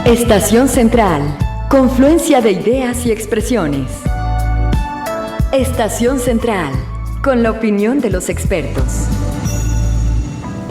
Estación Central, confluencia de ideas y expresiones. Estación Central, con la opinión de los expertos.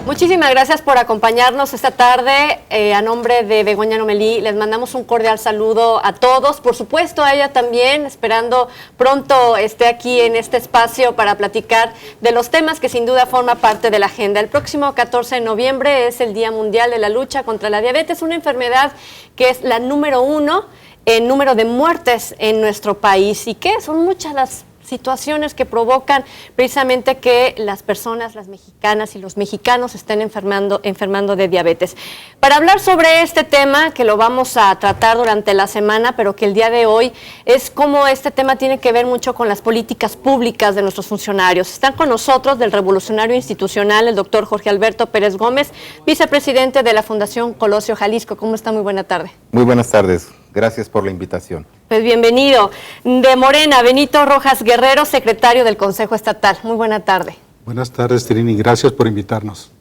Muchísimas gracias por acompañarnos esta tarde. A nombre de Begoña Lomelí, les mandamos un cordial saludo a todos. Por supuesto, a ella también, esperando pronto esté aquí en este espacio para platicar de los temas que sin duda forma parte de la agenda. El próximo 14 de noviembre es el Día Mundial de la Lucha contra la Diabetes, una enfermedad que es la número 1 en número de muertes en nuestro país y que son muchas las situaciones que provocan precisamente que las personas, las mexicanas y los mexicanos estén enfermando de diabetes. Para hablar sobre este tema, que lo vamos a tratar durante la semana, pero que el día de hoy es cómo este tema tiene que ver mucho con las políticas públicas de nuestros funcionarios. Están con nosotros del Revolucionario Institucional el doctor Jorge Alberto Pérez Gómez, vicepresidente de la Fundación Colosio Jalisco. ¿Cómo está? Muy buena tarde. Muy buenas tardes. Gracias por la invitación. Pues bienvenido. De Morena, Benito Rojas Guerrero, secretario del Consejo Estatal. Muy buena tarde. Buenas tardes, Trini. Gracias por invitarnos.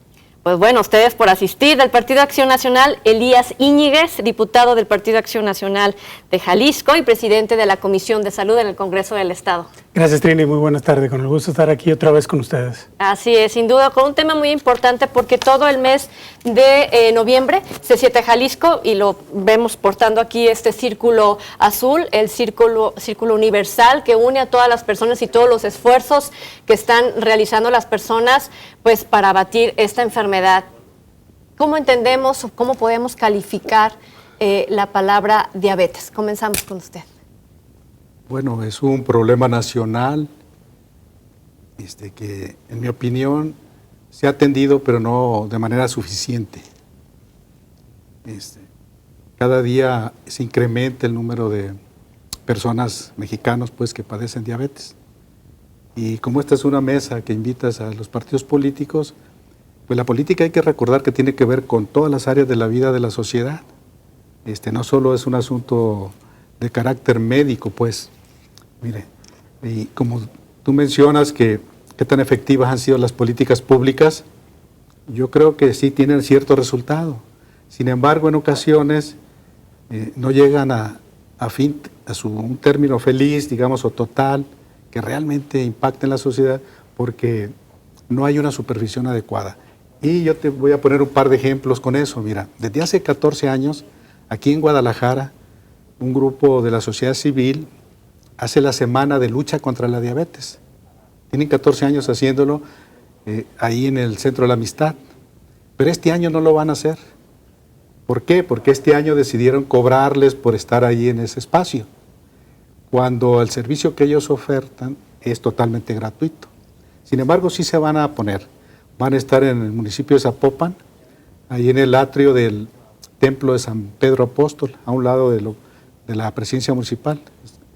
Pues bueno, ustedes por asistir. Del Partido Acción Nacional, Elías Íñiguez, diputado del Partido Acción Nacional de Jalisco y presidente de la Comisión de Salud en el Congreso del Estado. Gracias, Trini. Muy buenas tardes. Con el gusto de estar aquí otra vez con ustedes. Así es, sin duda, con un tema muy importante porque todo el mes de noviembre se siente Jalisco y lo vemos portando aquí este círculo azul, el círculo universal que une a todas las personas y todos los esfuerzos que están realizando las personas pues para abatir esta enfermedad. ¿Cómo entendemos o cómo podemos calificar la palabra diabetes? Comenzamos con usted. Bueno, es un problema nacional que, en mi opinión, se ha atendido, pero no de manera suficiente. Cada día se incrementa el número de personas mexicanos pues, que padecen diabetes. Y como esta es una mesa que invitas a los partidos políticos, pues la política hay que recordar que tiene que ver con todas las áreas de la vida de la sociedad. No solo es un asunto de carácter médico, pues. Mire, y como tú mencionas que qué tan efectivas han sido las políticas públicas, yo creo que sí tienen cierto resultado. Sin embargo, en ocasiones no llegan a un término feliz, digamos, o total, que realmente impacte en la sociedad, porque no hay una supervisión adecuada. Y yo te voy a poner un par de ejemplos con eso. Mira, desde hace 14 años, aquí en Guadalajara, un grupo de la sociedad civil hace la semana de lucha contra la diabetes. Tienen 14 años haciéndolo ahí en el Centro de la Amistad. Pero este año no lo van a hacer. ¿Por qué? Porque este año decidieron cobrarles por estar ahí en ese espacio, cuando el servicio que ellos ofertan es totalmente gratuito. Sin embargo, sí se van a poner. Van a estar en el municipio de Zapopan, ahí en el atrio del Templo de San Pedro Apóstol, a un lado de la presidencia municipal.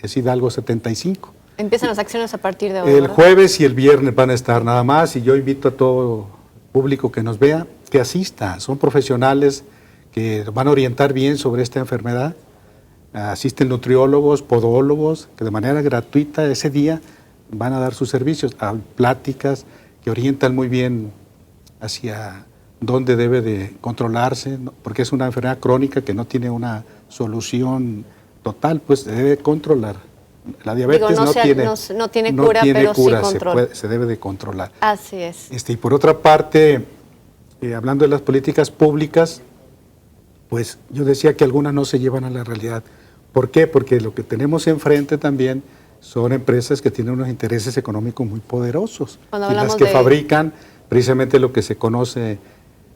Es Hidalgo 75. Empiezan las acciones a partir de hoy, El ¿verdad? jueves y el viernes van a estar nada más, y yo invito a todo público que nos vea que asista. Son profesionales que van a orientar bien sobre esta enfermedad. Asisten nutriólogos, podólogos, que de manera gratuita ese día van a dar sus servicios, a pláticas que orientan muy bien hacia dónde debe de controlarse, porque es una enfermedad crónica que no tiene una solución total, pues se debe controlar. La diabetes no tiene cura, pero sí control. Se debe de controlar. Así es. Y por otra parte, hablando de las políticas públicas, pues yo decía que algunas no se llevan a la realidad. ¿Por qué? Porque lo que tenemos enfrente también son empresas que tienen unos intereses económicos muy poderosos. Y las que fabrican precisamente lo que se conoce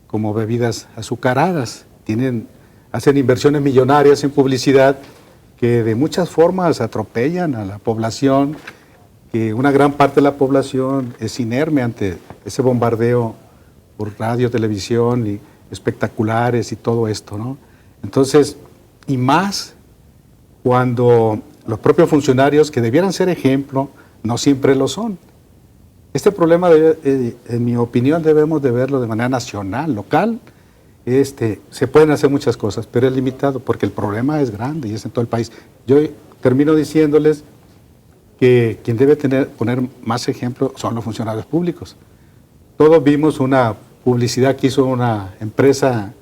como bebidas azucaradas. Hacen inversiones millonarias en publicidad que de muchas formas atropellan a la población, que una gran parte de la población es inerme ante ese bombardeo por radio, televisión y espectaculares y todo esto, ¿no? Entonces, y más cuando los propios funcionarios que debieran ser ejemplo, no siempre lo son. Este problema, en mi opinión, debemos de verlo de manera nacional, local. Se pueden hacer muchas cosas, pero es limitado porque el problema es grande y es en todo el país. Yo termino diciéndoles que quien debe poner más ejemplo son los funcionarios públicos. Todos vimos una publicidad que hizo una empresa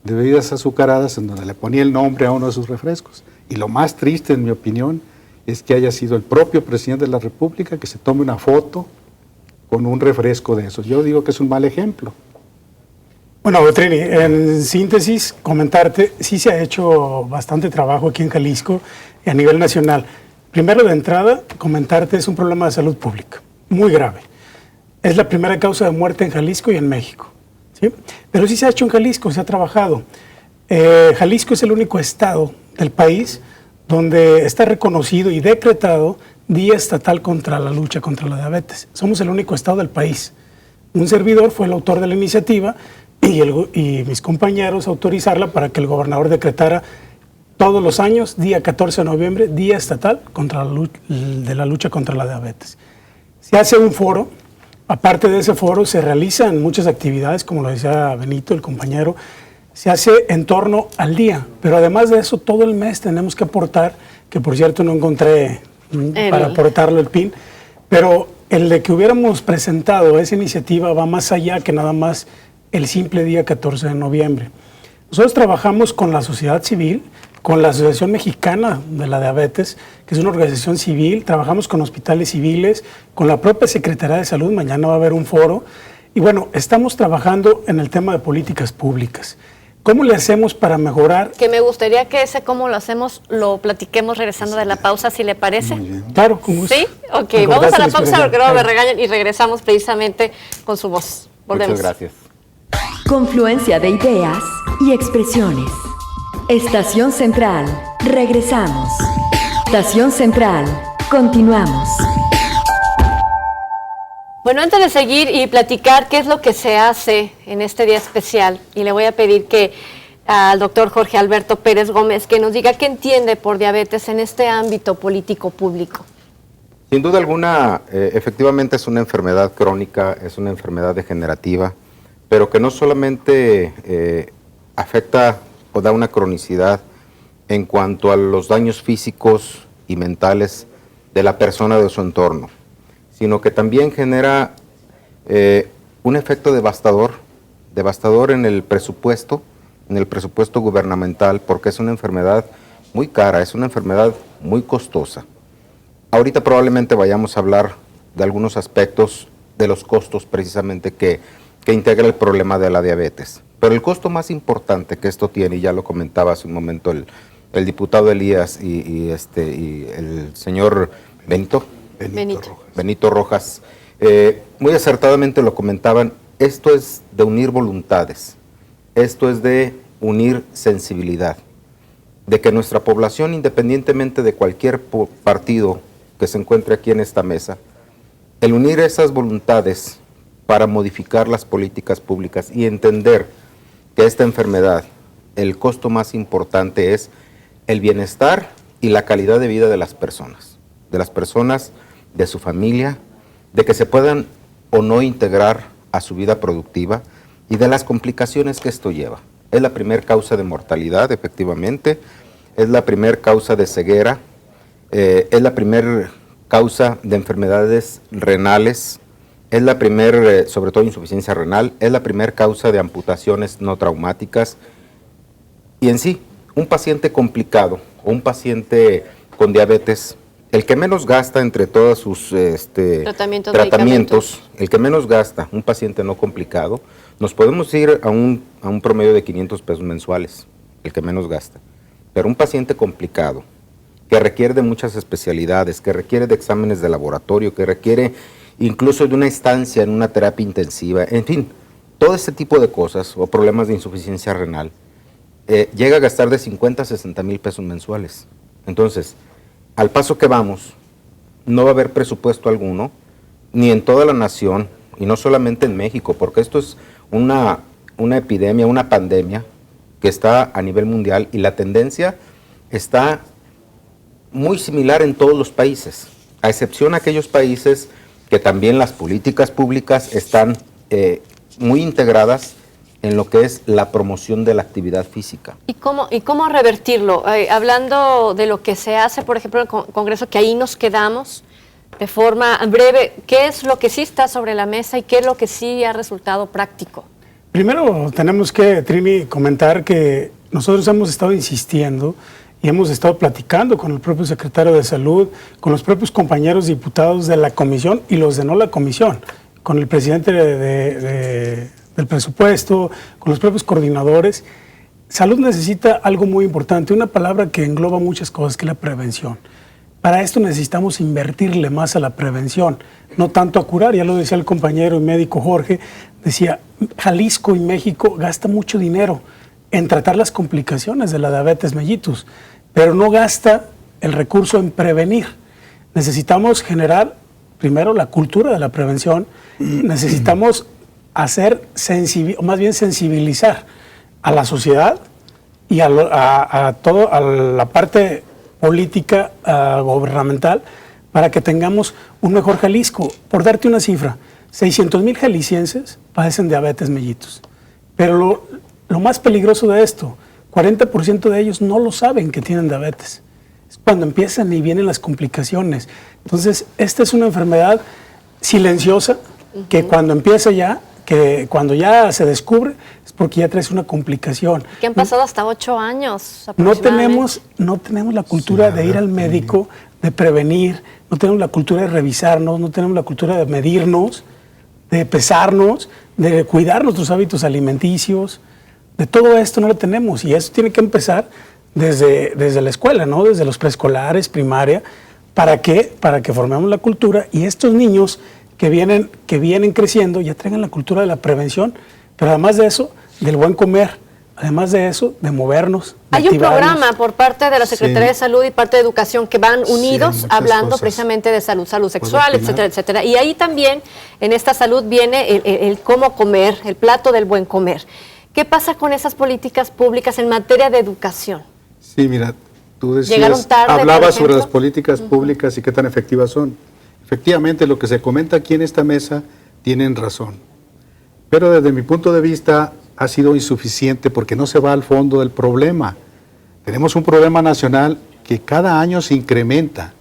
de bebidas azucaradas en donde le ponía el nombre a uno de sus refrescos. Y lo más triste, en mi opinión, es que haya sido el propio presidente de la República que se tome una foto con un refresco de esos. Yo digo que es un mal ejemplo. Bueno, Trini, en síntesis, comentarte, sí se ha hecho bastante trabajo aquí en Jalisco y a nivel nacional. Primero, de entrada, comentarte, es un problema de salud pública, muy grave. Es la primera causa de muerte en Jalisco y en México, ¿sí? Pero sí se ha hecho en Jalisco, se ha trabajado. Jalisco es el único estado del país donde está reconocido y decretado Día Estatal contra la lucha contra la diabetes. Somos el único estado del país. Un servidor fue el autor de la iniciativa y mis compañeros autorizarla para que el gobernador decretara todos los años, día 14 de noviembre, Día Estatal de la lucha contra la diabetes. Se hace un foro, aparte de ese foro se realizan muchas actividades, como lo decía Benito, el compañero, se hace en torno al día, pero además de eso, todo el mes tenemos que aportar, que por cierto no encontré para aportarlo el PIN, pero el de que hubiéramos presentado esa iniciativa va más allá que nada más el simple día 14 de noviembre. Nosotros trabajamos con la sociedad civil, con la Asociación Mexicana de la Diabetes, que es una organización civil, trabajamos con hospitales civiles, con la propia Secretaría de Salud, mañana va a haber un foro, y bueno, estamos trabajando en el tema de políticas públicas. ¿Cómo le hacemos para mejorar? Que me gustaría que ese cómo lo hacemos lo platiquemos regresando de la pausa, si le parece. Muy bien. Claro, con gusto. ¿Sí? Ok, vamos a la pausa porque luego me regañan y regresamos precisamente con su voz. Volvemos. Muchas gracias. Confluencia de ideas y expresiones. Estación Central. Regresamos. Estación Central. Continuamos. Bueno, antes de seguir y platicar qué es lo que se hace en este día especial, y le voy a pedir que al doctor Jorge Alberto Pérez Gómez que nos diga qué entiende por diabetes en este ámbito político público. Sin duda alguna, efectivamente es una enfermedad crónica, es una enfermedad degenerativa, pero que no solamente afecta o da una cronicidad en cuanto a los daños físicos y mentales de la persona o de su entorno, sino que también genera un efecto devastador en el presupuesto gubernamental, porque es una enfermedad muy cara, es una enfermedad muy costosa. Ahorita probablemente vayamos a hablar de algunos aspectos de los costos precisamente que integra el problema de la diabetes. Pero el costo más importante que esto tiene, y ya lo comentaba hace un momento el diputado Elías y el señor Benito Rojas, muy acertadamente lo comentaban, esto es de unir voluntades, esto es de unir sensibilidad, de que nuestra población, independientemente de cualquier partido que se encuentre aquí en esta mesa, el unir esas voluntades para modificar las políticas públicas y entender que esta enfermedad, el costo más importante es el bienestar y la calidad de vida de las personas, de su familia, de que se puedan o no integrar a su vida productiva y de las complicaciones que esto lleva. Es la primer causa de mortalidad, efectivamente, es la primer causa de ceguera, es la primer causa de enfermedades renales, es la primer, sobre todo insuficiencia renal, es la primer causa de amputaciones no traumáticas. Y en sí, un paciente complicado o un paciente con diabetes, el que menos gasta entre todos sus tratamientos, el que menos gasta, un paciente no complicado, nos podemos ir a un promedio de 500 pesos mensuales, el que menos gasta. Pero un paciente complicado, que requiere de muchas especialidades, que requiere de exámenes de laboratorio, que requiere incluso de una estancia en una terapia intensiva, en fin, todo este tipo de cosas o problemas de insuficiencia renal, llega a gastar de 50 a 60 mil pesos mensuales. Entonces, al paso que vamos, no va a haber presupuesto alguno, ni en toda la nación, y no solamente en México, porque esto es una epidemia, una pandemia que está a nivel mundial y la tendencia está muy similar en todos los países, a excepción de aquellos países que también las políticas públicas están muy integradas en lo que es la promoción de la actividad física. ¿Y cómo revertirlo? Hablando de lo que se hace, por ejemplo, en el Congreso, que ahí nos quedamos, de forma breve, ¿qué es lo que sí está sobre la mesa y qué es lo que sí ha resultado práctico? Primero tenemos que, Trini, comentar que nosotros hemos estado insistiendo y hemos estado platicando con el propio secretario de Salud, con los propios compañeros diputados de la comisión y los de no la comisión, con el presidente del presupuesto, con los propios coordinadores. Salud necesita algo muy importante, una palabra que engloba muchas cosas, que es la prevención. Para esto necesitamos invertirle más a la prevención, no tanto a curar. Ya lo decía el compañero y médico Jorge, decía, Jalisco y México gasta mucho dinero en tratar las complicaciones de la diabetes mellitus, pero no gasta el recurso en prevenir. Necesitamos generar primero la cultura de la prevención, necesitamos sensibilizar a la sociedad y a la parte política gubernamental para que tengamos un mejor Jalisco. Por darte una cifra, 600,000 jaliscienses padecen diabetes mellitus. Pero lo más peligroso de esto, 40% de ellos no lo saben que tienen diabetes. Es cuando empiezan y vienen las complicaciones. Entonces, esta es una enfermedad silenciosa que cuando empieza ya, que cuando ya se descubre, es porque ya traes una complicación. Que han pasado hasta 8 años No tenemos la cultura de ir al médico, de prevenir, no tenemos la cultura de revisarnos, no tenemos la cultura de medirnos, de pesarnos, de cuidar nuestros hábitos alimenticios. De todo esto no lo tenemos y eso tiene que empezar desde la escuela, ¿no? Desde los preescolares, primaria. ¿Para qué? Para que formemos la cultura y estos niños que vienen creciendo ya traigan la cultura de la prevención, pero además de eso, del buen comer, además de eso, de movernos. Hay un programa por parte de la Secretaría de Salud y parte de Educación que van unidos hablando precisamente de salud sexual, etcétera, etcétera. Y ahí también en esta salud viene el cómo comer, el plato del buen comer. ¿Qué pasa con esas políticas públicas en materia de educación? Sí, mira, tú decías, hablabas sobre las políticas públicas y qué tan efectivas son. Efectivamente, lo que se comenta aquí en esta mesa tienen razón. Pero desde mi punto de vista ha sido insuficiente porque no se va al fondo del problema. Tenemos un problema nacional que cada año se incrementa.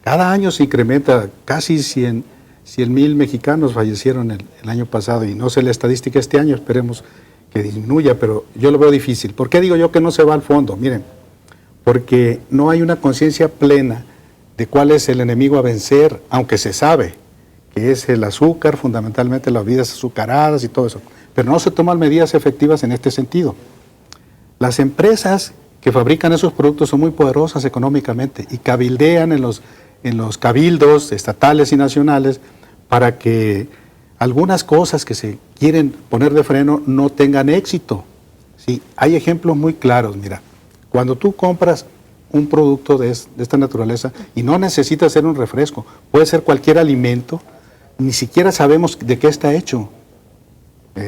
Cada año se incrementa. Casi 100,000 mexicanos fallecieron el año pasado y no sé la estadística este año, esperemos que disminuya, pero yo lo veo difícil. ¿Por qué digo yo que no se va al fondo? Miren, porque no hay una conciencia plena de cuál es el enemigo a vencer, aunque se sabe que es el azúcar, fundamentalmente las bebidas azucaradas y todo eso, pero no se toman medidas efectivas en este sentido. Las empresas que fabrican esos productos son muy poderosas económicamente y cabildean en los cabildos estatales y nacionales para que algunas cosas que se quieren poner de freno no tengan éxito. Sí, hay ejemplos muy claros, mira, cuando tú compras un producto de esta naturaleza y no necesita ser un refresco, puede ser cualquier alimento, ni siquiera sabemos de qué está hecho.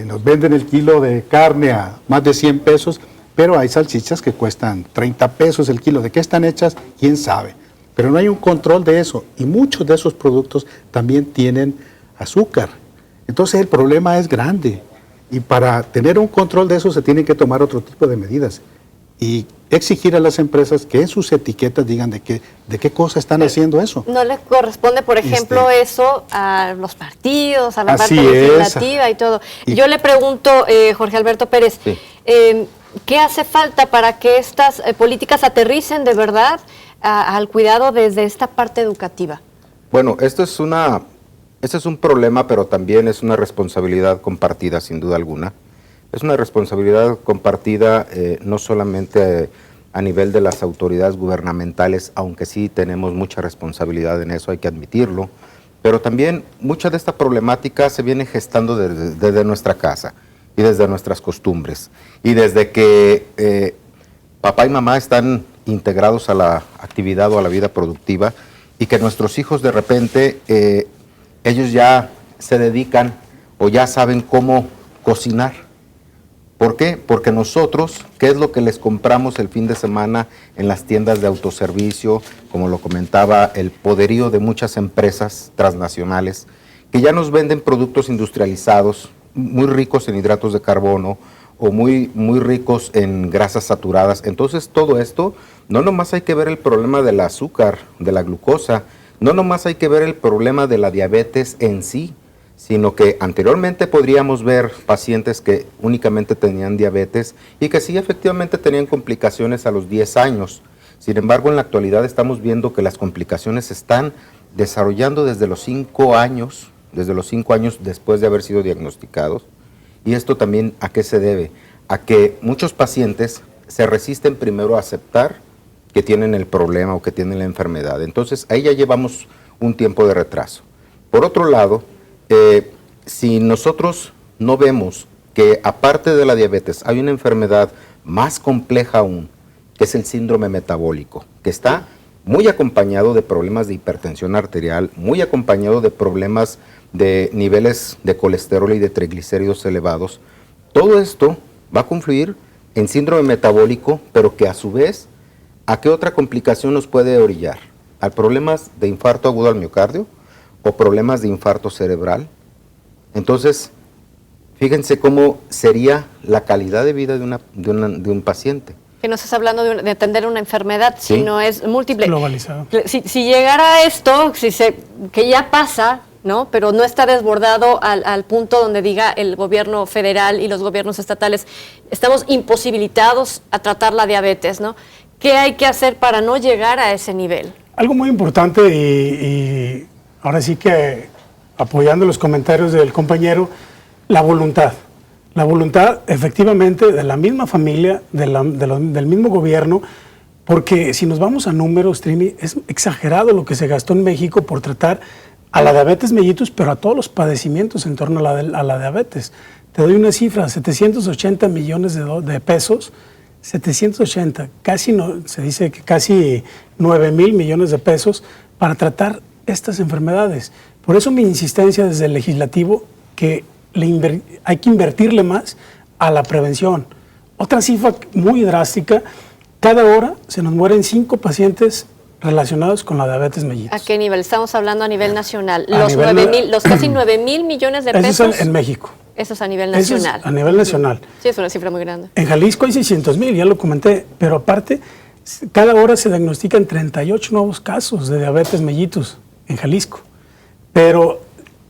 Nos venden el kilo de carne a más de 100 pesos, pero hay salchichas que cuestan 30 pesos el kilo. ¿De qué están hechas? ¿Quién sabe? Pero no hay un control de eso y muchos de esos productos también tienen azúcar. Entonces el problema es grande y para tener un control de eso se tienen que tomar otro tipo de medidas y exigir a las empresas que en sus etiquetas digan de qué cosa están haciendo eso. ¿No le corresponde, por ejemplo, eso a los partidos, a la parte legislativa y todo? Yo le pregunto, Jorge Alberto Pérez, ¿qué hace falta para que estas políticas aterricen de verdad al cuidado desde esta parte educativa? Bueno, este es un problema, pero también es una responsabilidad compartida, sin duda alguna. Es una responsabilidad compartida no solamente a nivel de las autoridades gubernamentales, aunque sí tenemos mucha responsabilidad en eso, hay que admitirlo, pero también mucha de esta problemática se viene gestando desde nuestra casa y desde nuestras costumbres. Y desde que papá y mamá están integrados a la actividad o a la vida productiva y que nuestros hijos de repente, ellos ya se dedican o ya saben cómo cocinar. ¿Por qué? Porque nosotros, ¿qué es lo que les compramos el fin de semana en las tiendas de autoservicio? Como lo comentaba, el poderío de muchas empresas transnacionales que ya nos venden productos industrializados, muy ricos en hidratos de carbono o muy ricos en grasas saturadas. Entonces todo esto, no nomás hay que ver el problema del azúcar, de la glucosa, no nomás hay que ver el problema de la diabetes en sí, sino que anteriormente podríamos ver pacientes que únicamente tenían diabetes y que sí efectivamente tenían complicaciones a los 10 años. Sin embargo, en la actualidad estamos viendo que las complicaciones se están desarrollando desde los 5 años, después de haber sido diagnosticados. Y esto también, ¿a qué se debe? A que muchos pacientes se resisten primero a aceptar que tienen el problema o que tienen la enfermedad. Entonces, ahí ya llevamos un tiempo de retraso. Por otro lado, si nosotros no vemos que aparte de la diabetes hay una enfermedad más compleja aún, que es el síndrome metabólico, que está muy acompañado de problemas de hipertensión arterial, muy acompañado de problemas de niveles de colesterol y de triglicéridos elevados. Todo esto va a confluir en síndrome metabólico, pero que a su vez, ¿a qué otra complicación nos puede orillar? ¿A problemas de infarto agudo al miocardio o problemas de infarto cerebral? Entonces, fíjense cómo sería la calidad de vida de un paciente. Que no estás hablando de atender una enfermedad, Sí. sino es múltiple. Globalizado. Si llegara a esto, que ya pasa, ¿no? Pero no está desbordado al punto donde diga el gobierno federal y los gobiernos estatales, estamos imposibilitados a tratar la diabetes, ¿no? ¿Qué hay que hacer para no llegar a ese nivel? Algo muy importante y ahora sí que apoyando los comentarios del compañero, la voluntad. La voluntad efectivamente de la misma familia, del mismo gobierno, porque si nos vamos a números, Trini, es exagerado lo que se gastó en México por tratar a la diabetes mellitus, pero a todos los padecimientos en torno a la diabetes. Te doy una cifra, 780 millones de pesos, 780, se dice que casi 9,000 millones de pesos para tratar estas enfermedades. Por eso mi insistencia desde el legislativo que hay que invertirle más a la prevención. Otra cifra muy drástica, cada hora se nos mueren 5 pacientes relacionados con la diabetes mellitus. ¿A qué nivel? Estamos hablando a nivel nacional. Los casi 9,000 millones de pesos. Eso es en México. Eso es a nivel nacional. Eso es a nivel nacional. Sí, es una cifra muy grande. En Jalisco hay 600,000, ya lo comenté, pero aparte, cada hora se diagnostican 38 nuevos casos de diabetes mellitus en Jalisco. Pero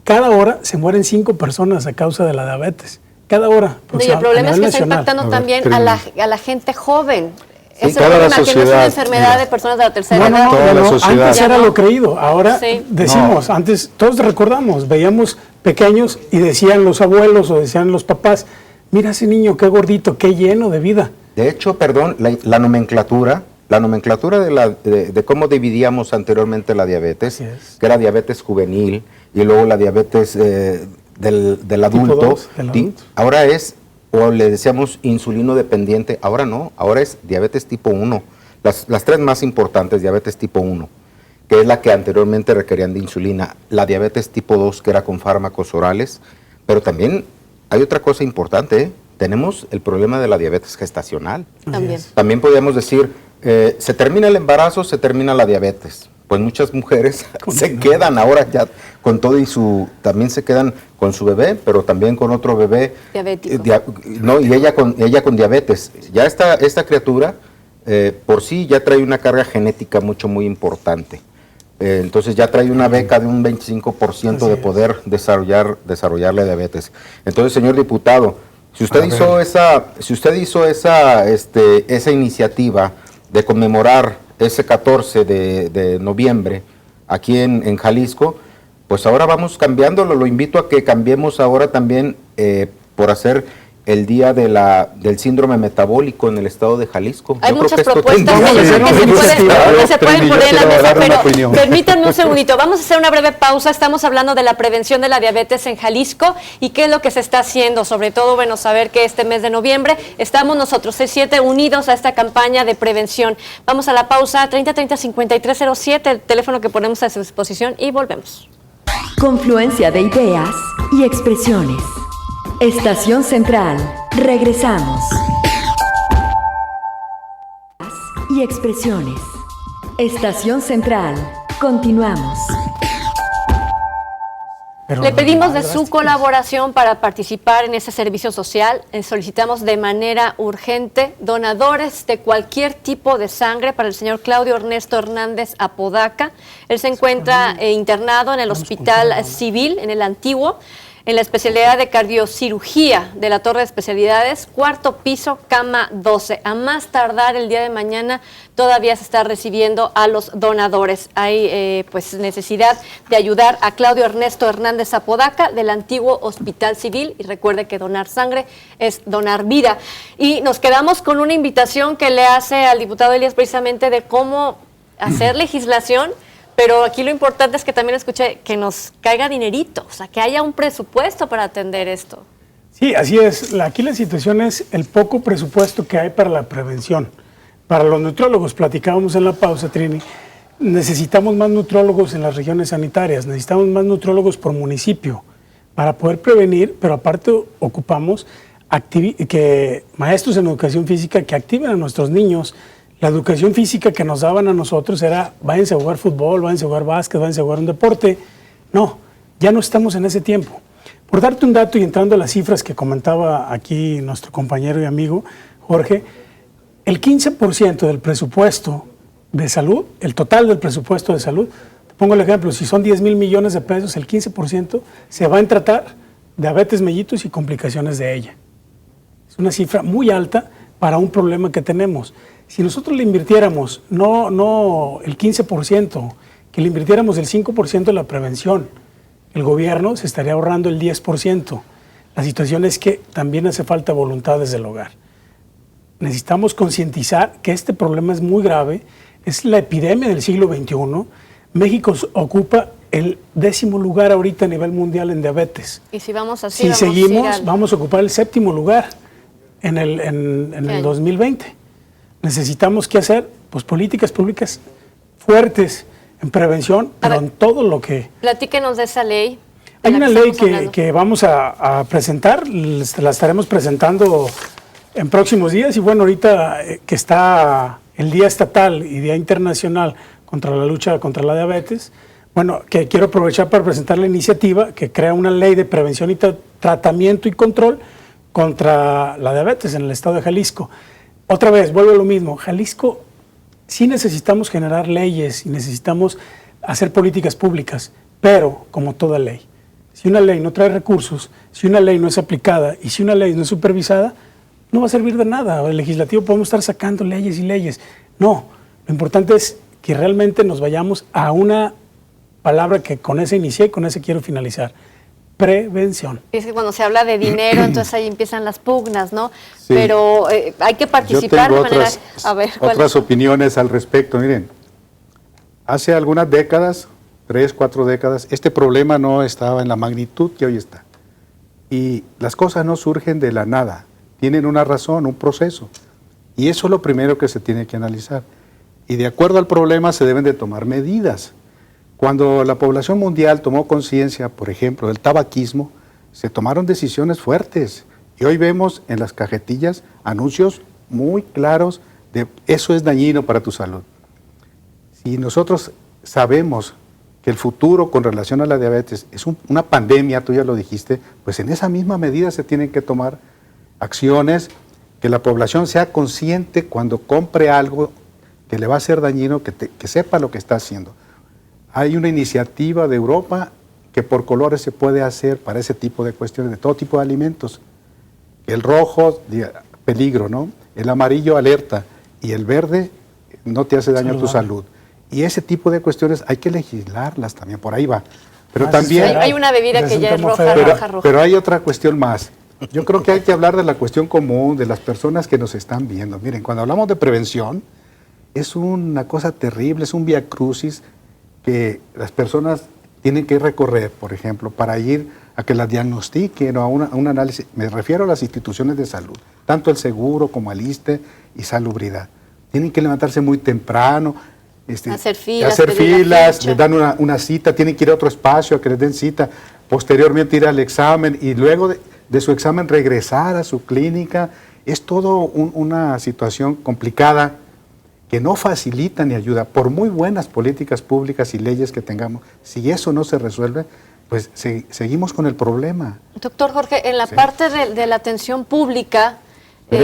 cada hora se mueren 5 personas a causa de la diabetes. Cada hora. Y el problema es que está impactando también a la gente joven. Sí, es el problema, que no es una enfermedad de personas de la tercera edad. Toda la sociedad. Antes era lo creído, ahora decimos, antes todos recordamos, veíamos pequeños y decían los abuelos o decían los papás, mira ese niño, qué gordito, qué lleno de vida. De hecho, perdón, la nomenclatura de cómo dividíamos anteriormente la diabetes, que era diabetes juvenil y luego la diabetes del adulto, ahora es, o le decíamos insulino dependiente, ahora no, ahora es diabetes tipo 1. Las 3 más importantes, diabetes tipo 1, que es la que anteriormente requerían de insulina, la diabetes tipo 2, que era con fármacos orales, pero también hay otra cosa importante, tenemos el problema de la diabetes gestacional. También podríamos decir, se termina el embarazo, se termina la diabetes. Pues muchas mujeres se quedan ahora ya con todo también se quedan con su bebé, pero también con otro bebé diabético. Y ella con diabetes. Ya esta criatura por sí ya trae una carga genética muy importante. Entonces ya trae una beca de un 25% de poder desarrollar la diabetes. Entonces, señor diputado, si usted hizo esa iniciativa de conmemorar ese 14 de noviembre aquí en Jalisco, pues ahora vamos cambiándolo. Lo invito a que cambiemos ahora también por hacer el día del síndrome metabólico en el estado de Jalisco. Hay muchas propuestas que se pueden poner en la mesa, pero permítanme un segundito. Vamos a hacer una breve pausa. Estamos hablando de la prevención de la diabetes en Jalisco y qué es lo que se está haciendo. Sobre todo, bueno, saber que este mes de noviembre estamos nosotros, C7, unidos a esta campaña de prevención. Vamos a la pausa, 3030-5307, el teléfono que ponemos a su disposición, y volvemos. Confluencia de ideas y expresiones. Estación Central. Regresamos. Y expresiones. Estación Central. Continuamos. Pero Le pedimos de drásticas. su colaboración para participar en ese servicio social. Solicitamos de manera urgente donadores de cualquier tipo de sangre para el señor Claudio Ernesto Hernández Apodaca. Él se encuentra internado en el Hospital Civil, en el Antiguo, en la especialidad de cardiocirugía de la Torre de Especialidades, 4º piso, cama 12. A más tardar el día de mañana todavía se está recibiendo a los donadores. Hay pues necesidad de ayudar a Claudio Ernesto Hernández Apodaca del Antiguo Hospital Civil, y recuerde que donar sangre es donar vida. Y nos quedamos con una invitación que le hace al diputado Elías precisamente de cómo hacer legislación. Pero aquí lo importante es que también escuche que nos caiga dinerito, o sea, que haya un presupuesto para atender esto. Sí, así es. Aquí la situación es el poco presupuesto que hay para la prevención. Para los nutriólogos, platicábamos en la pausa, Trini, necesitamos más nutriólogos en las regiones sanitarias, necesitamos más nutriólogos por municipio para poder prevenir, pero aparte ocupamos que maestros en educación física que activen a nuestros niños. La educación física que nos daban a nosotros era váyanse a jugar fútbol, váyanse a jugar básquet, váyanse a jugar un deporte. No, ya no estamos en ese tiempo. Por darte un dato y entrando a las cifras que comentaba aquí nuestro compañero y amigo Jorge, el 15% del presupuesto de salud, el total del presupuesto de salud, te pongo el ejemplo, si son 10,000 millones de pesos, el 15% se va en tratar diabetes mellitus y complicaciones de ella. Es una cifra muy alta para un problema que tenemos. Si nosotros le invirtiéramos, no el 15%, que le invirtiéramos el 5% en la prevención, el gobierno se estaría ahorrando el 10%. La situación es que también hace falta voluntad desde el hogar. Necesitamos concientizar que este problema es muy grave, es la epidemia del siglo XXI. México ocupa el 10º lugar ahorita a nivel mundial en diabetes. Y si vamos así, Si vamos seguimos, vamos a ocupar el 7º lugar en el 2020. Necesitamos que hacer pues, políticas públicas fuertes en prevención, pero en todo lo que... Platíquenos de esa ley. Hay una ley que vamos a presentar, la estaremos presentando en próximos días, y bueno, ahorita que está el Día Estatal y Día Internacional contra la lucha contra la diabetes, bueno, que quiero aprovechar para presentar la iniciativa que crea una ley de prevención y tratamiento y control contra la diabetes en el estado de Jalisco. Otra vez, vuelvo a lo mismo, Jalisco sí necesitamos generar leyes y necesitamos hacer políticas públicas, pero como toda ley, si una ley no trae recursos, si una ley no es aplicada y si una ley no es supervisada, no va a servir de nada. El legislativo podemos estar sacando leyes y leyes. No, lo importante es que realmente nos vayamos a una palabra que con esa inicié y con esa quiero finalizar. Prevención. Es que cuando se habla de dinero, entonces ahí empiezan las pugnas, ¿no? Sí. Pero hay que participar Yo de tengo manera... A ver, ¿cuál? otras opiniones al respecto. Miren, hace algunas décadas, 3, 4 décadas, este problema no estaba en la magnitud que hoy está. Y las cosas no surgen de la nada, tienen una razón, un proceso. Y eso es lo primero que se tiene que analizar. Y de acuerdo al problema se deben de tomar medidas. Cuando la población mundial tomó conciencia, por ejemplo, del tabaquismo, se tomaron decisiones fuertes. Y hoy vemos en las cajetillas anuncios muy claros de eso es dañino para tu salud. Si nosotros sabemos que el futuro con relación a la diabetes es una pandemia, tú ya lo dijiste, pues en esa misma medida se tienen que tomar acciones, que la población sea consciente cuando compre algo que le va a ser dañino, que sepa lo que está haciendo. Hay una iniciativa de Europa que por colores se puede hacer para ese tipo de cuestiones, de todo tipo de alimentos. El rojo, peligro, ¿no? El amarillo, alerta. Y el verde, no te hace daño a tu salud. Y ese tipo de cuestiones hay que legislarlas también, por ahí va. Pero también... Hay una bebida que ya es roja, roja. Pero hay otra cuestión más. Yo creo que hay que hablar de la cuestión común, de las personas que nos están viendo. Miren, cuando hablamos de prevención, es una cosa terrible, es un viacrucis que las personas tienen que recorrer, por ejemplo, para ir a que las diagnostiquen o a un análisis. Me refiero a las instituciones de salud, tanto el seguro como el ISSSTE y salubridad. Tienen que levantarse muy temprano, hacer filas, les dan una cita, tienen que ir a otro espacio a que les den cita, posteriormente ir al examen y luego de su examen regresar a su clínica. Es todo una situación complicada que no facilita ni ayuda. Por muy buenas políticas públicas y leyes que tengamos, si eso no se resuelve, pues seguimos con el problema. Doctor Jorge, en la parte de la atención pública... Pero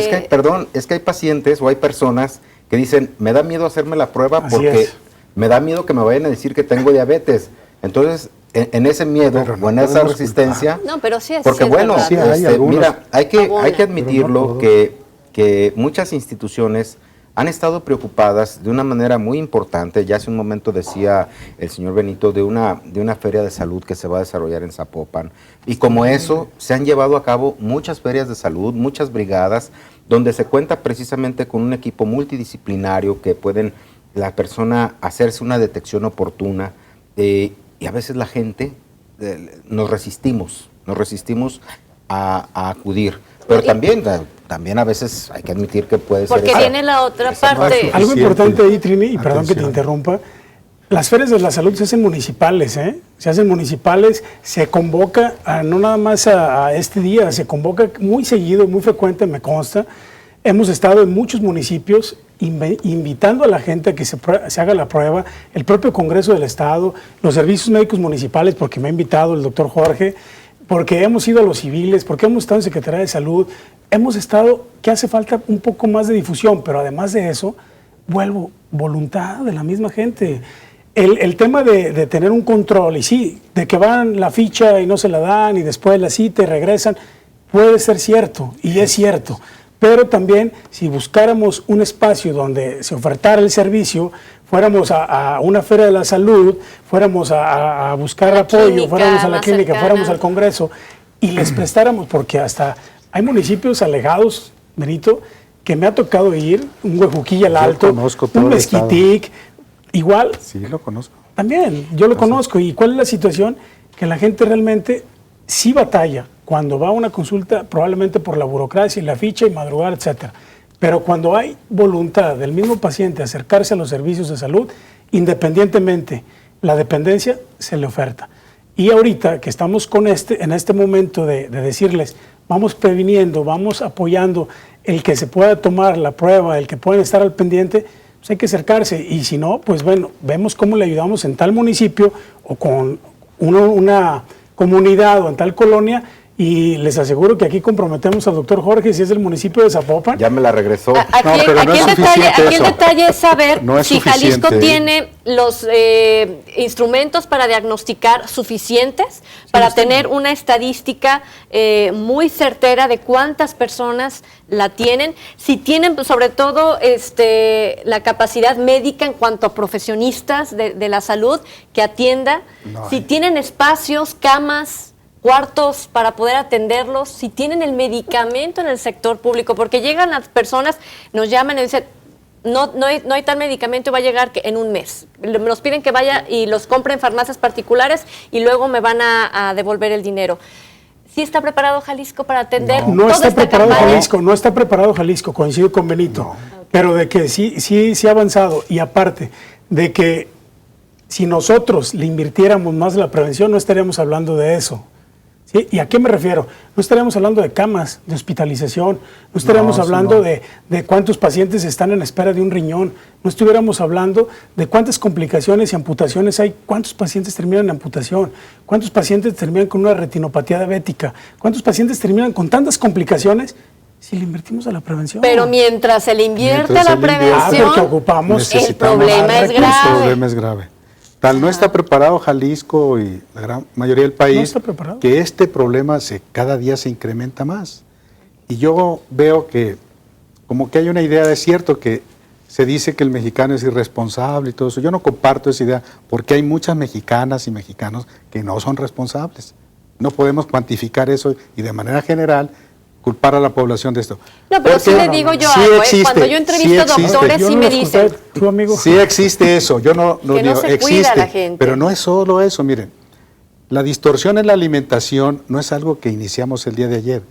es que hay pacientes o hay personas que dicen, me da miedo hacerme la prueba porque me da miedo que me vayan a decir que tengo diabetes. Entonces, en ese miedo o en esa resistencia... No, pero sí es porque bueno, verdad. Sí, hay algunos, mira, hay que admitirlo no que muchas instituciones han estado preocupadas de una manera muy importante. Ya hace un momento decía el señor Benito de una feria de salud que se va a desarrollar en Zapopan. Y como eso, se han llevado a cabo muchas ferias de salud, muchas brigadas, donde se cuenta precisamente con un equipo multidisciplinario que pueden la persona hacerse una detección oportuna. Y a veces la gente nos resistimos a acudir. Pero también a veces hay que admitir que puede ser... Porque viene la otra parte. Algo importante ahí, Trini, y perdón que te interrumpa, las ferias de la salud se hacen municipales, se hacen municipales, se convoca, no nada más a este día, se convoca muy seguido, muy frecuente, me consta. Hemos estado en muchos municipios invitando a la gente a que se haga la prueba, el propio Congreso del Estado, los servicios médicos municipales, porque me ha invitado el doctor Jorge, porque hemos ido a los civiles, porque hemos estado en Secretaría de Salud, hemos estado, que hace falta un poco más de difusión, pero además de eso, voluntad de la misma gente. El tema de tener un control, y sí, de que van la ficha y no se la dan, y después la cita y regresan, puede ser cierto, y es cierto. Pero también, si buscáramos un espacio donde se ofertara el servicio, fuéramos a una feria de la salud, fuéramos a buscar apoyo, fuéramos a la clínica, fuéramos al Congreso y les prestáramos, porque hasta hay municipios alejados, Benito, que me ha tocado ir, un Huejuquilla el Alto, un Mezquitic, igual. Sí, lo conozco. También, yo lo conozco. ¿Y cuál es la situación? Que la gente realmente sí batalla cuando va a una consulta, probablemente por la burocracia y la ficha y madrugar, etcétera. Pero cuando hay voluntad del mismo paciente acercarse a los servicios de salud, independientemente la dependencia, se le oferta. Y ahorita que estamos en este momento de decirles, vamos previniendo, vamos apoyando el que se pueda tomar la prueba, el que pueda estar al pendiente, pues hay que acercarse. Y si no, pues bueno, vemos cómo le ayudamos en tal municipio o con una comunidad o en tal colonia. Y les aseguro que aquí comprometemos al doctor Jorge, si es del municipio de Zapopan. Ya me la regresó. Aquí el detalle es saber si Jalisco tiene los instrumentos para diagnosticar suficientes, para tener una estadística muy certera de cuántas personas la tienen, si tienen sobre todo la capacidad médica en cuanto a profesionistas de la salud que atienda, si tienen espacios, camas, cuartos para poder atenderlos, si tienen el medicamento en el sector público, porque llegan las personas, nos llaman y dicen, no hay tal medicamento, va a llegar en un mes. Nos piden que vaya y los compre en farmacias particulares y luego me van a devolver el dinero. ¿Sí está preparado Jalisco para atender no está preparado Jalisco, no está preparado Jalisco, coincido con Benito, pero de que sí ha avanzado, y aparte de que si nosotros le invirtiéramos más en la prevención, no estaríamos hablando de eso. ¿Sí? ¿Y a qué me refiero? No estaríamos hablando de camas, de hospitalización, no estaríamos hablando de cuántos pacientes están en espera de un riñón, no estuviéramos hablando de cuántas complicaciones y amputaciones hay, cuántos pacientes terminan en amputación, cuántos pacientes terminan con una retinopatía diabética, cuántos pacientes terminan con tantas complicaciones si le invertimos a la prevención. Pero mientras se le invierte a la prevención, porque ocupamos, el problema es grave. El problema es grave. Tal no está preparado Jalisco y la gran mayoría del país, que este problema cada día se incrementa más. Y yo veo que como que hay una idea de cierto que se dice que el mexicano es irresponsable y todo eso. Yo no comparto esa idea porque hay muchas mexicanas y mexicanos que no son responsables. No podemos cuantificar eso y de manera general culpar a la población de esto. No, pero sí le digo yo algo, cuando yo entrevisto doctores sí me dicen. Sí existe eso, yo no que digo, no se existe, cuida la gente. pero no es solo eso, miren. La distorsión en la alimentación no es algo que iniciamos el día de ayer.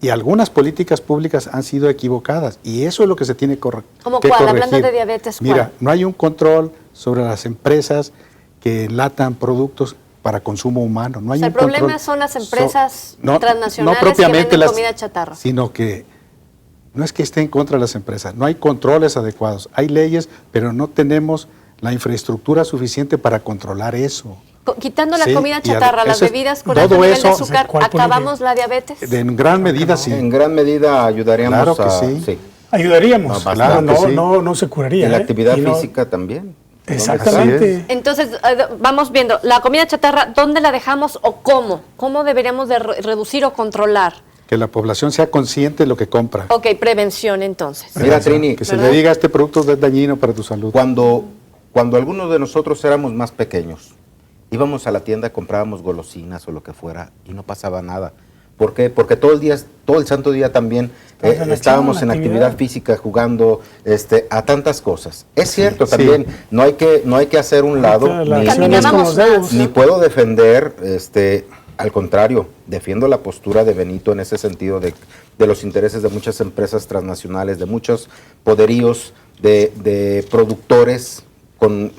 Y algunas políticas públicas han sido equivocadas y eso es lo que se tiene que corregir. ¿Cómo cuál? Hablando de diabetes, ¿cuál? Mira, no hay un control sobre las empresas que enlatan productos para consumo humano. No hay el problema son las empresas transnacionales que venden comida chatarra. Sino que no es que esté en contra de las empresas, no hay controles adecuados, hay leyes, pero no tenemos la infraestructura suficiente para controlar eso. Quitando la Sí, comida y chatarra, las eso es- bebidas con todo alto nivel de eso- azúcar, ¿Cuál ¿acabamos la diabetes? En gran medida sí. En gran medida ayudaríamos Claro que a... sí. Ayudaríamos, No, claro pero que sí. no se curaría. En la ¿eh? actividad Y no- física también. Exactamente. Entonces, vamos viendo, la comida chatarra, ¿dónde la dejamos o cómo? ¿Cómo deberíamos de reducir o controlar? Que la población sea consciente de lo que compra. Ok, prevención entonces. Mira, Trini, Que se ¿verdad? le diga este producto es dañino para tu salud. Cuando algunos de nosotros éramos más pequeños, íbamos a la tienda, comprábamos golosinas o lo que fuera y no pasaba nada. ¿Por qué? Porque todo el santo día también estábamos en actividad física, jugando a tantas cosas. Es cierto, sí. también no hay que hacer un lado, La ni, acción es con los dedos. ni puedo defender, al contrario, defiendo la postura de Benito en ese sentido de los intereses de muchas empresas transnacionales, de muchos poderíos, de productores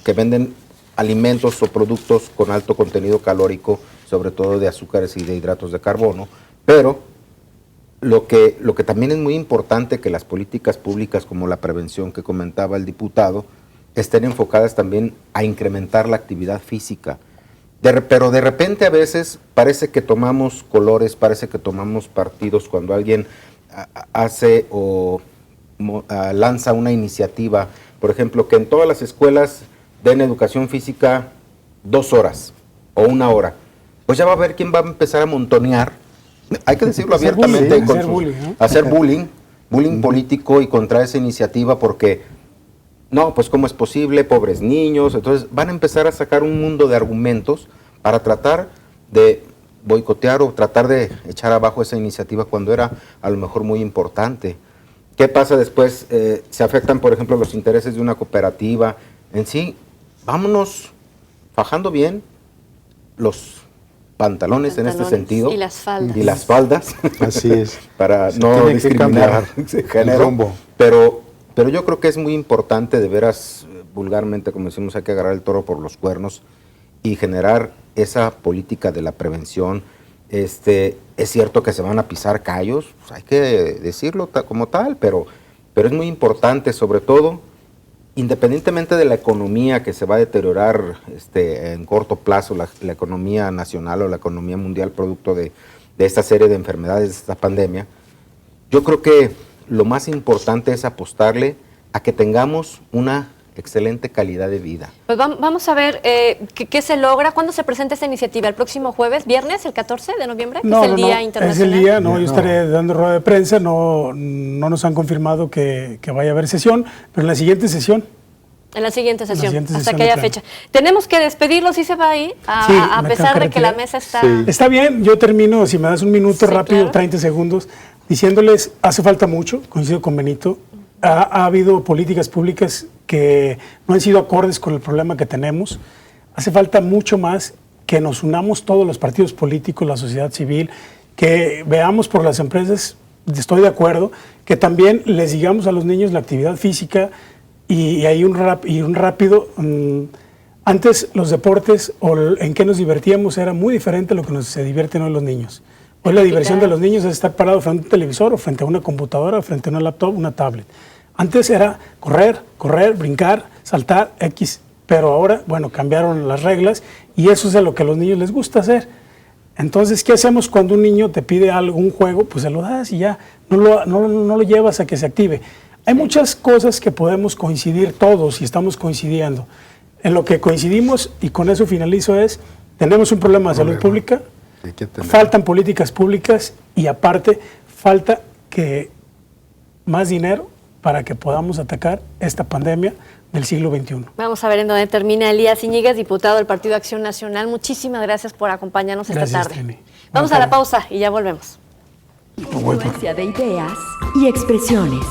que venden alimentos o productos con alto contenido calórico, sobre todo de azúcares y de hidratos de carbono, pero lo que también es muy importante que las políticas públicas como la prevención que comentaba el diputado estén enfocadas también a incrementar la actividad física. Pero de repente a veces parece que tomamos colores, parece que tomamos partidos cuando alguien hace o lanza una iniciativa, por ejemplo, que en todas las escuelas den educación física 2 horas o 1 hora. Pues ya va a haber quién va a empezar a montonear, hay que decirlo Hacer abiertamente, bullying, hacer bullying, ¿no? hacer bullying político y contra esa iniciativa porque, no, pues cómo es posible, pobres niños, entonces van a empezar a sacar un mundo de argumentos para tratar de boicotear o tratar de echar abajo esa iniciativa cuando era a lo mejor muy importante. ¿Qué pasa después? Se afectan, por ejemplo, los intereses de una cooperativa. En sí, vámonos fajando bien los pantalones en este sentido. Y las faldas. Y las faldas. Así es. Para Se no tiene que discriminar cambiar género. el rumbo. Pero yo creo que es muy importante, de veras, vulgarmente, como decimos, hay que agarrar el toro por los cuernos y generar esa política de la prevención. Es cierto que se van a pisar callos, pues hay que decirlo como tal, pero es muy importante, sobre todo, independientemente de la economía que se va a deteriorar en corto plazo, la economía nacional o la economía mundial producto de esta serie de enfermedades, de esta pandemia, yo creo que lo más importante es apostarle a que tengamos una excelente calidad de vida. Pues vamos a ver qué se logra. ¿Cuándo se presenta esta iniciativa? ¿El próximo jueves, viernes, el 14 de noviembre? No, ¿Es el Día es Internacional? el día, yo No. estaré dando rueda de prensa, no nos han confirmado que vaya a haber sesión, pero en la siguiente sesión. En la siguiente sesión, siguiente hasta sesión que de haya pleno. fecha. Tenemos que despedirlo, ¿sí se va ahí? Sí, A me pesar tengo que de que la retirar. mesa está... Sí. Está bien, yo termino, si me das un minuto Sí, rápido, claro. 30 segundos, diciéndoles, hace falta mucho, coincido con Benito, ha habido políticas públicas que no han sido acordes con el problema que tenemos, hace falta mucho más que nos unamos todos los partidos políticos, la sociedad civil, que veamos por las empresas, estoy de acuerdo, que también les digamos a los niños la actividad física y hay un rápido... Antes los deportes o en qué nos divertíamos era muy diferente a lo que se divierten hoy los niños. Hoy la diversión de los niños es estar parado frente a un televisor o frente a una computadora o frente a una laptop, una tablet. Antes era correr, brincar, saltar, X. Pero ahora, bueno, cambiaron las reglas y eso es a lo que a los niños les gusta hacer. Entonces, ¿qué hacemos cuando un niño te pide algún juego? Pues se lo das y ya, no lo llevas a que se active. Hay muchas cosas que podemos coincidir todos y estamos coincidiendo. En lo que coincidimos, y con eso finalizo, tenemos un problema de salud pública, Hay que atender. faltan políticas públicas y aparte falta más dinero para que podamos atacar esta pandemia del siglo XXI. Vamos a ver en dónde termina Elías Iñiguez, diputado del Partido Acción Nacional. Muchísimas gracias por acompañarnos esta Gracias, tarde. Trini. Vamos Buenas a la tardes. pausa y ya volvemos. Confluencia de ideas y expresiones.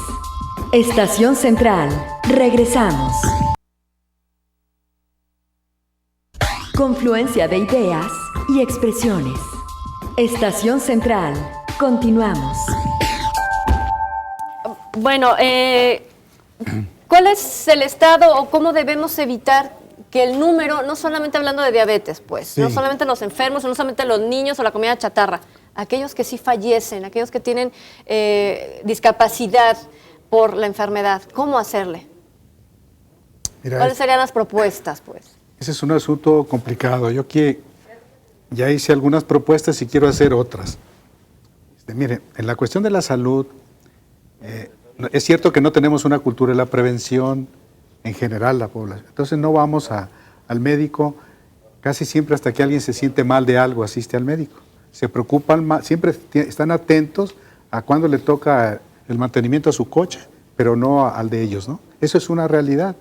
Estación Central. Regresamos. Confluencia de ideas y expresiones. Estación Central. Continuamos. Bueno, ¿cuál es el estado o cómo debemos evitar que el número, no solamente hablando de diabetes, pues, Sí. no solamente los enfermos, no solamente los niños o la comida chatarra, aquellos que sí fallecen, aquellos que tienen discapacidad por la enfermedad, ¿cómo hacerle? Mira, ¿Cuáles serían las propuestas, pues? Ese es un asunto complicado. Yo ya hice algunas propuestas y quiero hacer otras. Mire, en la cuestión de la salud, es cierto que no tenemos una cultura de la prevención en general la población. Entonces no vamos al médico casi siempre hasta que alguien se siente mal de algo, asiste al médico. Se preocupan más, siempre están atentos a cuando le toca el mantenimiento a su coche, pero no al de ellos, ¿no? Eso es una realidad.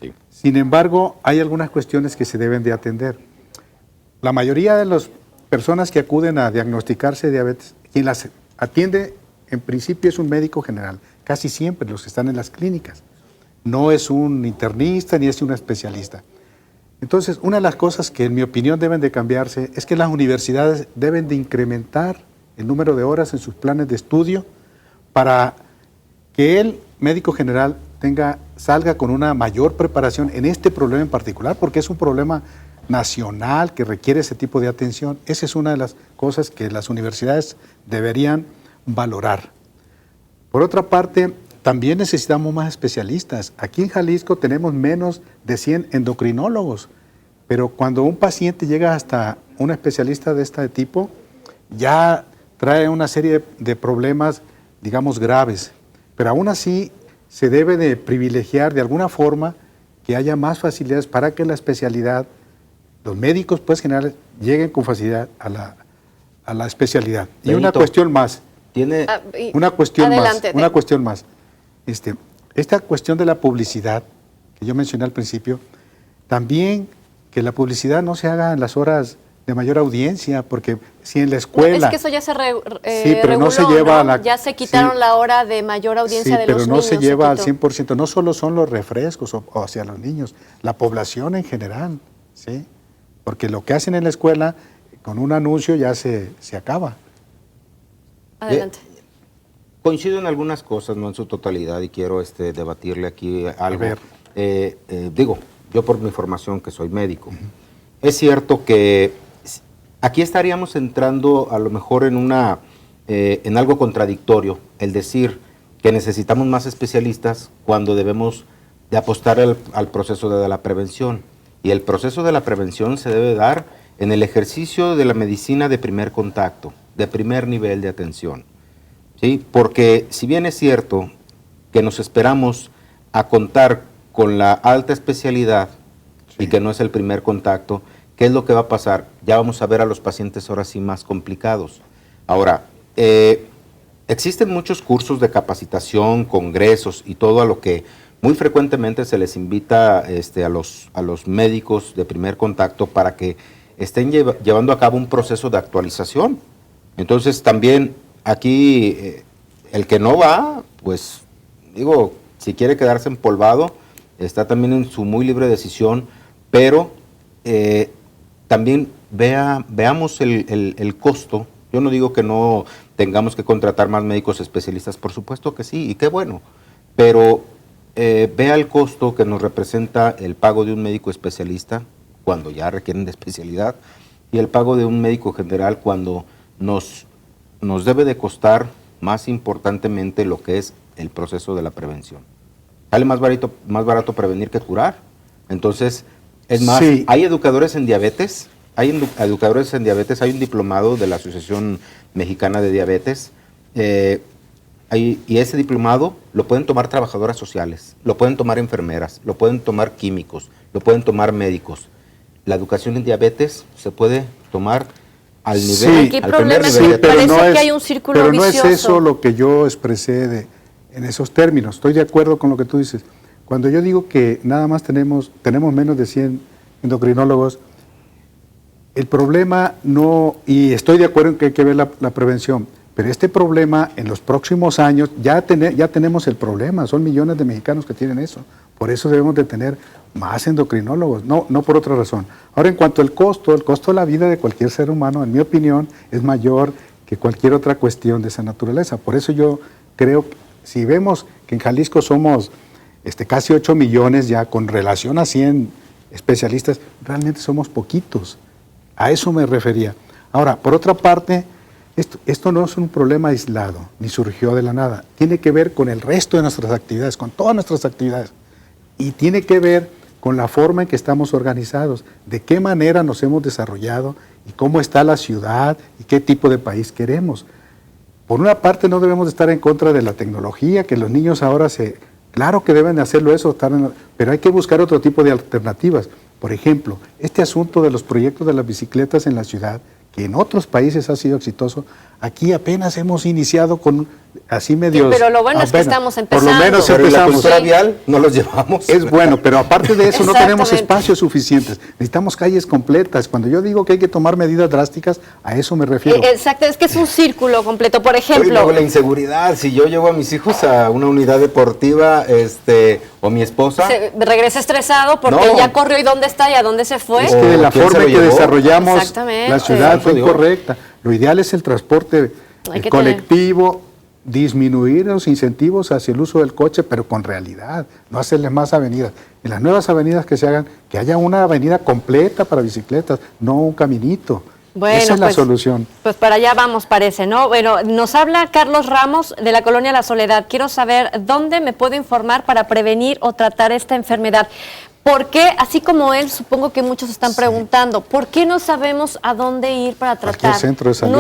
Sí. Sin embargo, hay algunas cuestiones que se deben de atender. La mayoría de las personas que acuden a diagnosticarse diabetes, quien las atiende en principio es un médico general, casi siempre los que están en las clínicas. No es un internista ni es un especialista. Entonces, una de las cosas que en mi opinión deben de cambiarse es que las universidades deben de incrementar el número de horas en sus planes de estudio para que el médico general salga con una mayor preparación en este problema en particular, porque es un problema nacional que requiere ese tipo de atención. Esa es una de las cosas que las universidades deberían valorar. Por otra parte, también necesitamos más especialistas. Aquí en Jalisco tenemos menos de 100 endocrinólogos, pero cuando un paciente llega hasta un especialista de este tipo, ya trae una serie de problemas, digamos, graves. Pero aún así se debe de privilegiar de alguna forma que haya más facilidades para que la especialidad, los médicos pues generales, lleguen con facilidad a la especialidad. Y una cuestión más. Una cuestión más. Esta cuestión de la publicidad, que yo mencioné al principio, también que la publicidad no se haga en las horas de mayor audiencia, porque si en la escuela... No, es que eso ya se sí, pero reguló, no se lleva a ya se quitaron la hora de mayor audiencia de los niños. Sí, pero no se lleva al 100%, no solo son los refrescos o hacia los niños, la población en general, ¿sí? Porque lo que hacen en la escuela, con un anuncio ya se acaba. Adelante. Coincido en algunas cosas, no en su totalidad, y quiero debatirle aquí algo. A ver. Digo, yo por mi formación que soy médico, es cierto que aquí estaríamos entrando a lo mejor en algo contradictorio, el decir que necesitamos más especialistas cuando debemos de apostar al proceso de la prevención. Y el proceso de la prevención se debe dar en el ejercicio de la medicina de primer contacto, de primer nivel de atención. ¿Sí? Porque si bien es cierto que nos esperamos a contar con la alta especialidad, sí, y que no es el primer contacto, ¿qué es lo que va a pasar? Ya vamos a ver a los pacientes ahora sí más complicados. Ahora, existen muchos cursos de capacitación, congresos y todo a lo que muy frecuentemente se les invita a los médicos de primer contacto para que estén llevando a cabo un proceso de actualización. Entonces también aquí el que no va, pues digo, si quiere quedarse empolvado, está también en su muy libre decisión, pero también veamos el costo. Yo no digo que no tengamos que contratar más médicos especialistas, por supuesto que sí, y qué bueno, pero vea el costo que nos representa el pago de un médico especialista cuando ya requieren de especialidad y el pago de un médico general cuando nos debe de costar más importantemente lo que es el proceso de la prevención. Sale más barato prevenir que curar. Entonces, es más, sí, hay educadores en diabetes, hay un diplomado de la Asociación Mexicana de Diabetes, y ese diplomado lo pueden tomar trabajadoras sociales, lo pueden tomar enfermeras, lo pueden tomar químicos, lo pueden tomar médicos. La educación en diabetes se puede tomar al nivel, sí, al primer nivel. Sí, pero no es, que hay un círculo pero vicioso. No es eso lo que yo expresé en esos términos. Estoy de acuerdo con lo que tú dices. Cuando yo digo que nada más tenemos menos de 100 endocrinólogos, el problema no, y estoy de acuerdo en que hay que ver la prevención, pero este problema en los próximos años ya tenemos el problema, son millones de mexicanos que tienen eso. Por eso debemos de tener más endocrinólogos, no por otra razón. Ahora, en cuanto al costo de la vida de cualquier ser humano, en mi opinión, es mayor que cualquier otra cuestión de esa naturaleza. Por eso yo creo, si vemos que en Jalisco somos casi 8 millones ya con relación a 100 especialistas, realmente somos poquitos. A eso me refería. Ahora, por otra parte, esto no es un problema aislado, ni surgió de la nada. Tiene que ver con el resto de nuestras actividades, con todas nuestras actividades. Y tiene que ver con la forma en que estamos organizados, de qué manera nos hemos desarrollado y cómo está la ciudad y qué tipo de país queremos. Por una parte no debemos de estar en contra de la tecnología, que los niños ahora claro que deben de hacerlo eso, pero hay que buscar otro tipo de alternativas. Por ejemplo, este asunto de los proyectos de las bicicletas en la ciudad, que en otros países ha sido exitoso, aquí apenas hemos iniciado con así medios... Sí, pero lo bueno es que estamos empezando. Por lo menos Pero en la empezamos. cultura vial no los llevamos. Es bueno, pero aparte de eso no tenemos Exactamente. espacios suficientes. Necesitamos calles completas. Cuando yo digo que hay que tomar medidas drásticas, a eso me refiero. Exacto, es que es un círculo completo. Por Y ejemplo, luego la inseguridad, si yo llevo a mis hijos a una unidad deportiva, o mi esposa, regresa estresado porque No. ya corrió y dónde está y a dónde se fue. Es que de la ¿quién se forma lo en que llevó? desarrollamos Exactamente. la ciudad fue Digo. incorrecta. Lo ideal es el transporte Hay que colectivo, disminuir los incentivos hacia el uso del coche, pero con realidad, no hacerles más avenidas. En las nuevas avenidas que se hagan, que haya una avenida completa para bicicletas, no un caminito. Bueno, Esa es la pues, solución. Pues para allá vamos, parece, ¿no? Bueno, nos habla Carlos Ramos de la Colonia La Soledad. Quiero saber dónde me puedo informar para prevenir o tratar esta enfermedad. ¿Por qué, así como él, supongo que muchos están preguntando, ¿por qué no sabemos a dónde ir para Cualquier tratar centro de salud.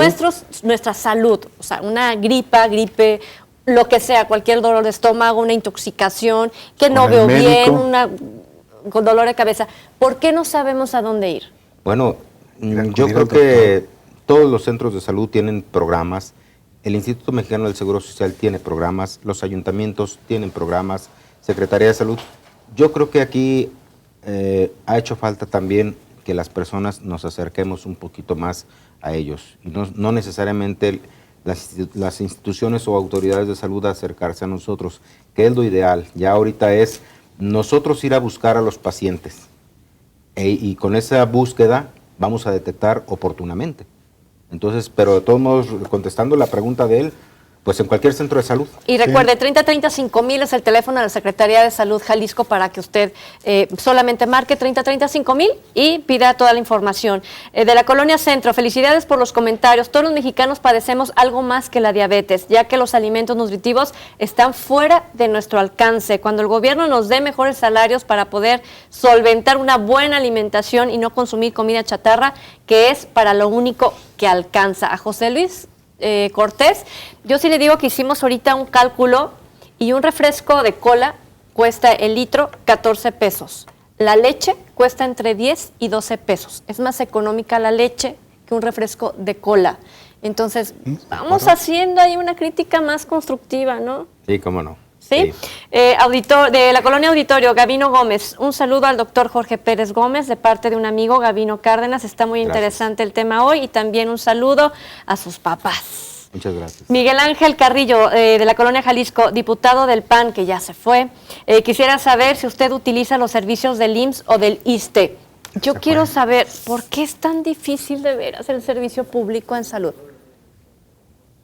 nuestra salud? O sea, una gripe, lo que sea, cualquier dolor de estómago, una intoxicación, que Con no el veo bien, médico. con dolor de cabeza. ¿Por qué no sabemos a dónde ir? bueno, Acudir yo al creo que doctor. todos los centros de salud tienen programas, el Instituto Mexicano del Seguro Social tiene programas, los ayuntamientos tienen programas, Secretaría de Salud. Yo creo que aquí ha hecho falta también que las personas nos acerquemos un poquito más a ellos y no necesariamente las instituciones o autoridades de salud acercarse a nosotros, que es lo ideal. Ya ahorita es nosotros ir a buscar a los pacientes y con esa búsqueda vamos a detectar oportunamente. Entonces, pero de todos modos, contestando la pregunta de él, pues en cualquier centro de salud. Y recuerde, 3030-5000 es el teléfono de la Secretaría de Salud Jalisco para que usted solamente marque 3030-5000 y pida toda la información. De la Colonia Centro, felicidades por los comentarios. Todos los mexicanos padecemos algo más que la diabetes, ya que los alimentos nutritivos están fuera de nuestro alcance. Cuando el gobierno nos dé mejores salarios para poder solventar una buena alimentación y no consumir comida chatarra, que es para lo único que alcanza. A José Luis Cortés, yo sí le digo que hicimos ahorita un cálculo y un refresco de cola cuesta el litro 14 pesos. La leche cuesta entre 10 y 12 pesos. Es más económica la leche que un refresco de cola. Entonces, vamos haciendo ahí una crítica más constructiva, ¿no? Sí, cómo no. ¿Sí? Auditor, de la Colonia Auditorio, Gavino Gómez. Un saludo al doctor Jorge Pérez Gómez de parte de un amigo, Gavino Cárdenas. Está muy Gracias. interesante el tema hoy y también un saludo a sus papás. Muchas gracias. Miguel Ángel Carrillo, de la Colonia Jalisco, diputado del PAN, que ya se fue. Quisiera saber si usted utiliza los servicios del IMSS o del ISSSTE. Yo quiero saber, ¿por qué es tan difícil de veras el servicio público en salud?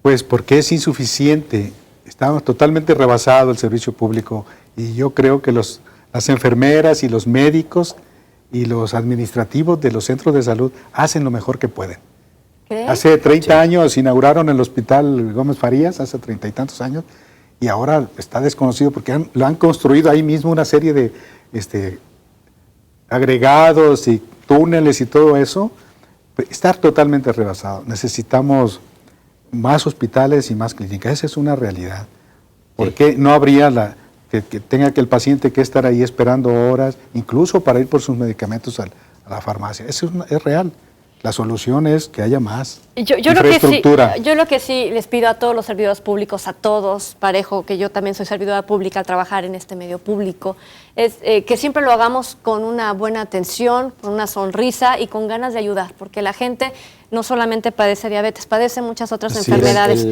Pues porque es insuficiente. Estamos totalmente rebasado el servicio público y yo creo que las enfermeras y los médicos y los administrativos de los centros de salud hacen lo mejor que pueden. ¿Cree? Hace 30 años inauguraron el Hospital Gómez Farías, hace 30 y tantos años, y ahora está desconocido porque lo han construido ahí mismo una serie de agregados y túneles y todo eso. Está totalmente rebasado. Necesitamos más hospitales y más clínicas. Esa es una realidad. ¿Por qué no habría que tenga que el paciente que estar ahí esperando horas, incluso para ir por sus medicamentos a la farmacia? Eso es real. La solución es que haya más infraestructura. Yo lo que sí les pido a todos los servidores públicos, a todos, parejo, que yo también soy servidora pública al trabajar en este medio público, es que siempre lo hagamos con una buena atención, con una sonrisa y con ganas de ayudar, porque la gente no solamente padece diabetes, padece muchas otras Así es. enfermedades.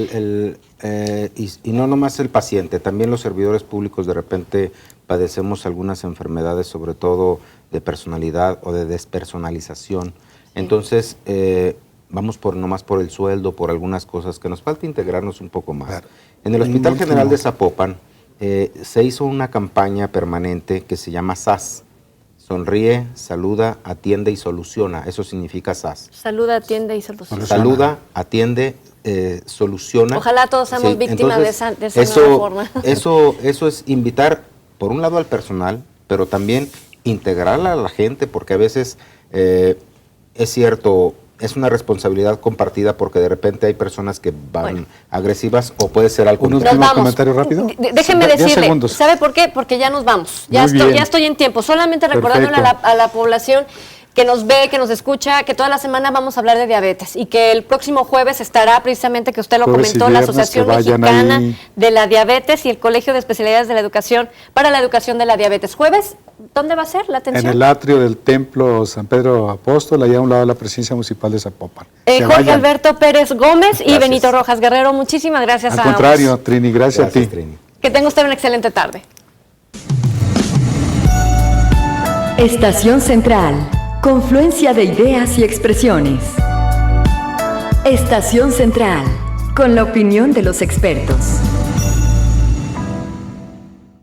Y no nomás el paciente, también los servidores públicos de repente padecemos algunas enfermedades, sobre todo de personalidad o de despersonalización. Entonces, vamos nomás por el sueldo, por algunas cosas que nos falta integrarnos un poco más. Claro. En el Hospital General de Zapopan se hizo una campaña permanente que se llama SAS. Sonríe, saluda, atiende y soluciona. Eso significa SAS. Saluda, atiende y soluciona. Saluda, atiende, soluciona. Ojalá todos seamos víctimas de esa nueva forma. Eso es invitar, por un lado, al personal, pero también integral a la gente, porque a veces es cierto, es una responsabilidad compartida porque de repente hay personas que van agresivas o puede ser algo. Un último comentario rápido. Déjeme 10 decirle, segundos. ¿sabe por qué? Porque ya nos vamos, ya Muy bien. estoy en tiempo, solamente recordándole a la población que nos ve, que nos escucha, que toda la semana vamos a hablar de diabetes y que el próximo jueves estará precisamente, que usted lo Jueves y comentó, la viernes, Asociación que vayan Mexicana ahí. de la Diabetes y el Colegio de Especialidades de la Educación para la Educación de la Diabetes. Jueves, ¿dónde va a ser la atención? En el atrio del Templo San Pedro Apóstol, allá a un lado de la Presidencia Municipal de Zapopan. Que Jorge vayan. Alberto Pérez Gómez y Gracias. Benito Rojas Guerrero, muchísimas gracias Al a contrario, ambos. Trini, gracias a ti. Trini. Que tenga usted una excelente tarde. Estación Central. Confluencia de ideas y expresiones. Estación Central. Con la opinión de los expertos.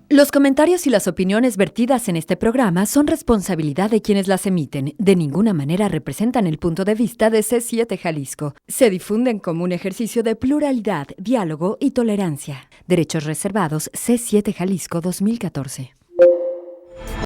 Los comentarios y las opiniones vertidas en este programa son responsabilidad de quienes las emiten. De ninguna manera representan el punto de vista de C7 Jalisco. Se difunden como un ejercicio de pluralidad, diálogo y tolerancia. Derechos reservados C7 Jalisco 2014.